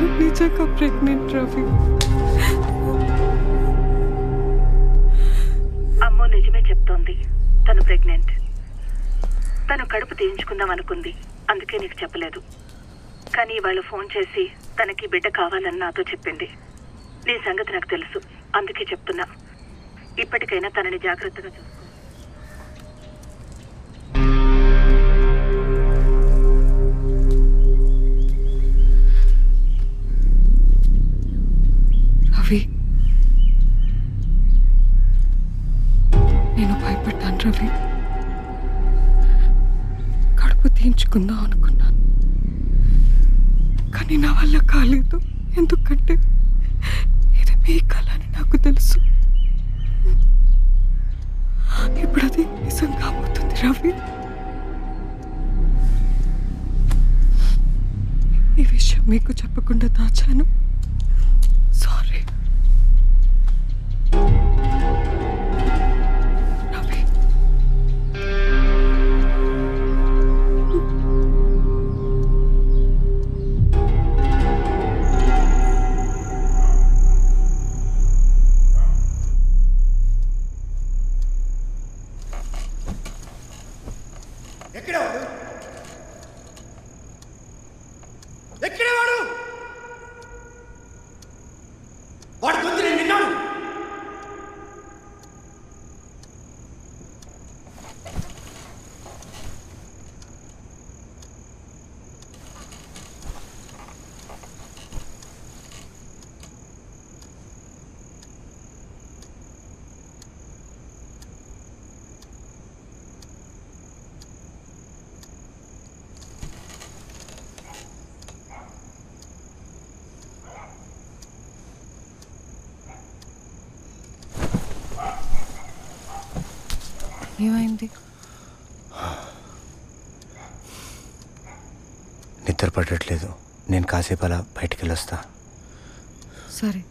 తను నిజంగా ప్రెగ్నెంట్ రవి. అమ్మో నిజమే చెప్తోంది, తను ప్రెగ్నెంట్. తను కడుపు తీయించుకుందాం అనుకుంది, అందుకే నీకు చెప్పలేదు. కానీ వాళ్ళు ఫోన్ చేసి తనకి బిడ్డ కావాలని నాతో చెప్పింది. నీ సంగతి నాకు తెలుసు, అందుకే చెప్తున్నా. ఇప్పటికైనా తనని జాగ్రత్తగా చూసుకో. రవి, నేను భయపడ్డాను రవి. కడుపు తీయించుకుందాం అనుకున్నాను, కానీ నా వల్ల కాలేదు. ఎందుకంటే ఇది మీ కళ అని నాకు తెలుసు. ఇప్పుడు అది నిజం కాబోతుంది రవి. ఈ విషయం మీకు చెప్పకుండా దాచాను. సారీ రవి. వాడు గొంతు నేను విన్నాను. ఏమైంది? నిద్ర పడట్లేదు. నేను కాసేపు అలా బయటికి వెళ్ళొస్తా. సరే.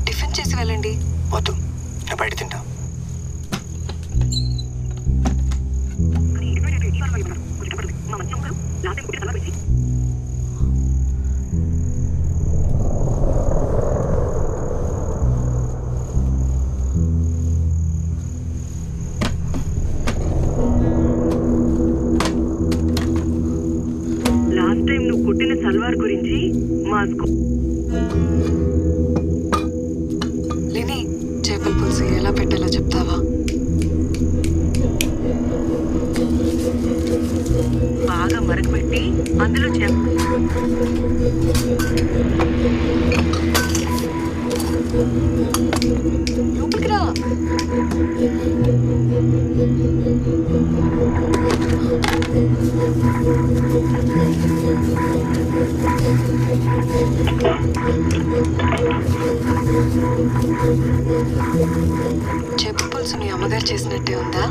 టిఫిన్ చేసి వెళ్ళండి. వద్దు, నేను బయట తింటా. లాస్ట్ టైం నువ్వు కుట్టిన సల్వార్ గురించి మా లేని చేపల పులుసు ఎలా పెట్టాలో చెప్తావా? బాగా మరగబెట్టి అందులో లోపలికి రా. చేపల పులుసు మీ అమ్మగారు చేసినట్టే ఉందా?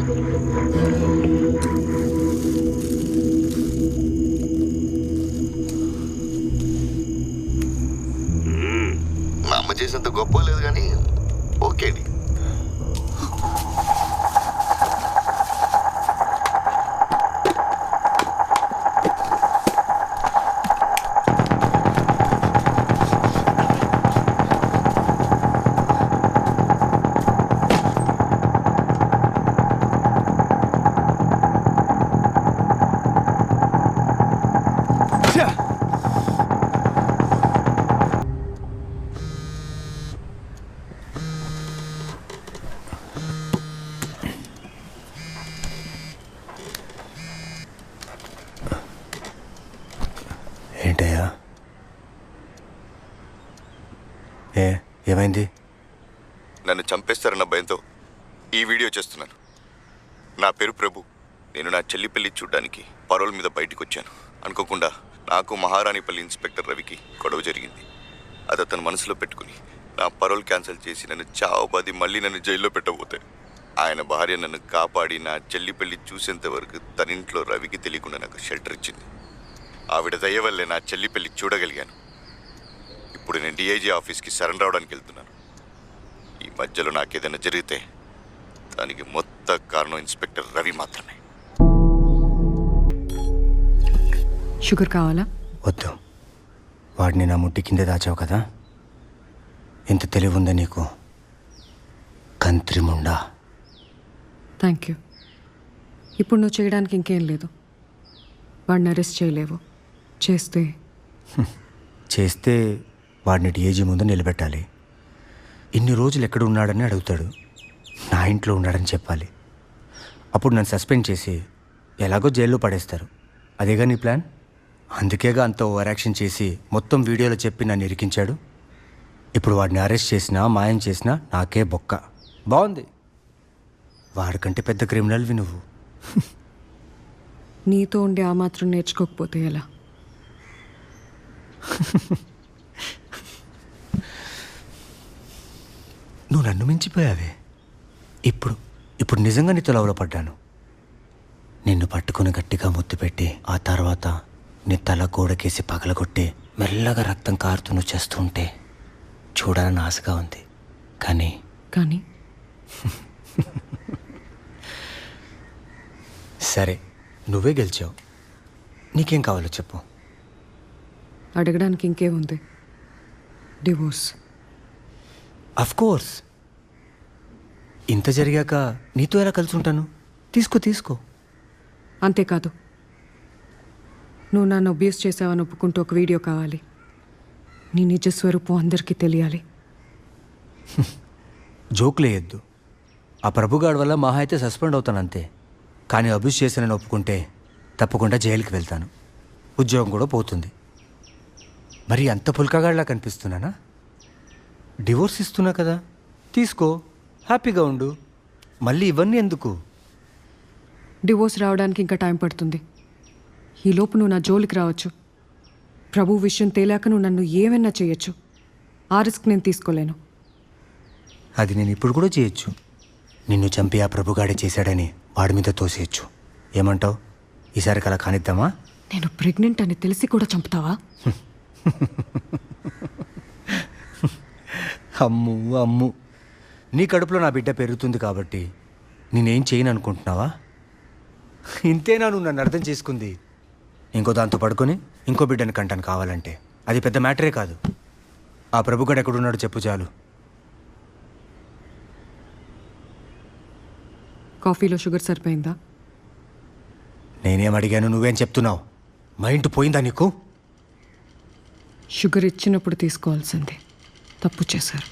మా అమ్మ చేసినంత గొప్ప లేదు కానీ ఓకే. ఏంటయ్యా? ఏమైంది? నన్ను చంపేస్తారన్న భయంతో ఈ వీడియో చేస్తున్నాను. నా పేరు ప్రభు. నేను నా చెల్లి పెళ్లి చూడ్డానికి పరోల్ మీద బయటకు వచ్చాను. అనుకోకుండా నాకు మహారాణిపల్లి ఇన్స్పెక్టర్ రవికి గొడవ జరిగింది. అది అతను మనసులో పెట్టుకుని నా పరోల్ క్యాన్సిల్ చేసి నన్ను చావబాది మళ్ళీ నన్ను జైల్లో పెట్టబోతే ఆయన భార్య నన్ను కాపాడి నా చెల్లి పెళ్లి చూసేంత వరకు తన ఇంట్లో రవికి తెలియకుండా నాకు షెల్టర్ ఇచ్చింది. ఆవిడ దయ వల్లే నా చెల్లి పెళ్లి చూడగలిగాను. ఇప్పుడు నేను డిఐజీ ఆఫీస్కి సరెండర్ అవడానికి వెళ్తున్నాను. ఈ మధ్యలో నాకేదైనా జరిగితే దానికి మొత్తం కారణం ఇన్స్పెక్టర్ రవి మాత్రమే. షుగర్ కావాలా? వద్దు. వాడిని నా ముట్టి కింద దాచావు కదా, ఎంత తెలివి ఉందా నీకు? కంత్రిముండా. Thank you. ఇప్పుడు నువ్వు చేయడానికి ఇంకేం లేదు. వాడిని అరెస్ట్ చేయలేవు. చేస్తే వాడిని డిఐజీ ముందు నిలబెట్టాలి. ఇన్ని రోజులు ఎక్కడ ఉన్నాడని అడుగుతాడు. నా ఇంట్లో ఉన్నాడని చెప్పాలి. అప్పుడు నన్ను సస్పెండ్ చేసి ఎలాగో జైల్లో పడేస్తారు. అదేగా నీ ప్లాన్? అందుకేగా అంత ఓవర్ యాక్షన్ చేసి మొత్తం వీడియోలో చెప్పి నన్ను ఇరికించాడు. ఇప్పుడు వాడిని అరెస్ట్ చేసినా మాయం చేసినా నాకే బొక్క. బాగుంది. వాడికంటే పెద్ద క్రిమినల్వి నువ్వు. నీతో ఉండి ఆ మాత్రం నేర్చుకోకపోతే ఎలా? నువ్వు నన్ను మించిపోయావే. ఇప్పుడు నిజంగా నీతో లవ్లో పడ్డాను. నిన్ను పట్టుకుని గట్టిగా ముద్దు పెట్టి ఆ తర్వాత నీ తల గోడకేసి పగలగొట్టి మెల్లగా రక్తం కారుతూ నువ్వు చేస్తూ ఉంటే చూడాలని ఆశగా ఉంది. కానీ సరే, నువ్వే గెలిచావు. నీకేం కావాలో చెప్పు. అడగడానికి ఇంకేముంది? డివోర్స్. కోర్స్. ఇంత జరిగాక నీతో ఎలా కలిసి ఉంటాను? తీసుకో. అంతేకాదు, నువ్వు నన్ను అబ్యూస్ చేసావని ఒప్పుకుంటూ ఒక వీడియో కావాలి. నీ నిజ స్వరూపం అందరికీ తెలియాలి. జోకులేయద్దు. ఆ ప్రభుగాడి వల్ల మహా అయితే సస్పెండ్ అవుతాను అంతే. కానీ అబ్యూస్ చేశానని ఒప్పుకుంటే తప్పకుండా జైలుకి వెళ్తాను. ఉద్యోగం కూడా పోతుంది. మరి అంత పుల్కగాడిలా కనిపిస్తున్నానా? డివోర్స్ ఇస్తున్నా కదా, తీసుకో, హ్యాపీగా ఉండు. మళ్ళీ ఇవన్నీ ఎందుకు? డివోర్స్ రావడానికి ఇంకా టైం పడుతుంది. ఈలోపు నువ్వు నా జోలికి రావచ్చు. ప్రభు విషయం తేలాక నువ్వు నన్ను ఏమైనా చేయొచ్చు. ఆ రిస్క్ నేను తీసుకోలేను. అది నేను ఇప్పుడు కూడా చేయొచ్చు. నిన్ను చంపి ఆ ప్రభుగాడే చేశాడని వాడి మీద తోసేయచ్చు. ఏమంటావు? ఈసారి కలా కానిద్దామా? నేను ప్రెగ్నెంట్ అని తెలిసి కూడా చంపుతావా? అమ్ము, నీ కడుపులో నా బిడ్డ పెరుగుతుంది కాబట్టి నేనేం చేయను అనుకుంటున్నావా? ఇంతేనా నువ్వు నన్ను అర్థం చేసుకుంది? ఇంకో దాంతో పడుకొని ఇంకో బిడ్డని కంటాను కావాలంటే. అది పెద్ద మ్యాటరే కాదు. ఆ ప్రభుగాడు ఎక్కడున్నాడో చెప్పు చాలు. కాఫీలో షుగర్ సరిపోయిందా? నేనేం అడిగాను, నువ్వేం చెప్తున్నావు? మైండ్ పోయిందా నీకు? షుగర్ ఇచ్చినప్పుడు తీసుకోవాల్సిందే. తప్పు చేశారు.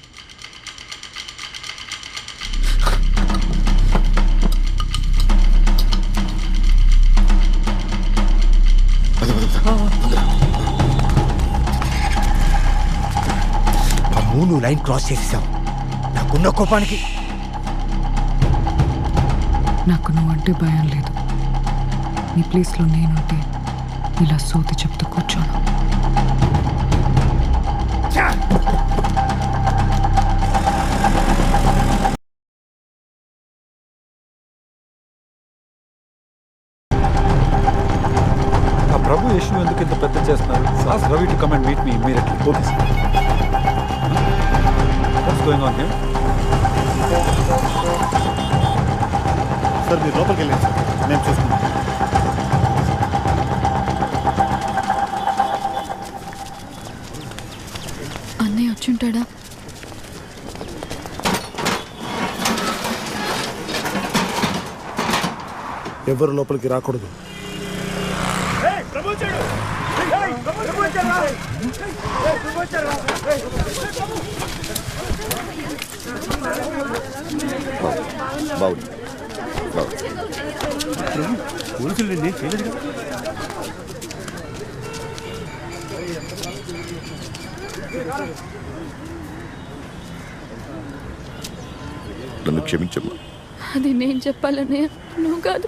నువ్వు లైన్ క్రాస్ చేసేసావు. నాకున్న కోపానికి. నాకు నువ్వంటే భయం లేదు. నీ ప్లేస్లో నేనుంటే ఇలా సోది చెప్తూ కూర్చోను. ఆ ప్రభు ఇష్యూ ఎందుకు ఇంత పెద్ద చేస్తున్నారు? Ask Ravi to come and meet me immediately. Okay sir. What's going on here? Sir మీరు లోపలికి వెళ్ళండి సార్, మేము చూసుకుంటాం. అన్నయ్య వచ్చుంటాడా? ఎవరు లోపలికి రాకూడదు. బాగుంది. పోలీసులు చేయలేదు. నన్ను క్షమించమ్మా. అది నేను చెప్పాలన్నయ్య, నువ్వు కాదు.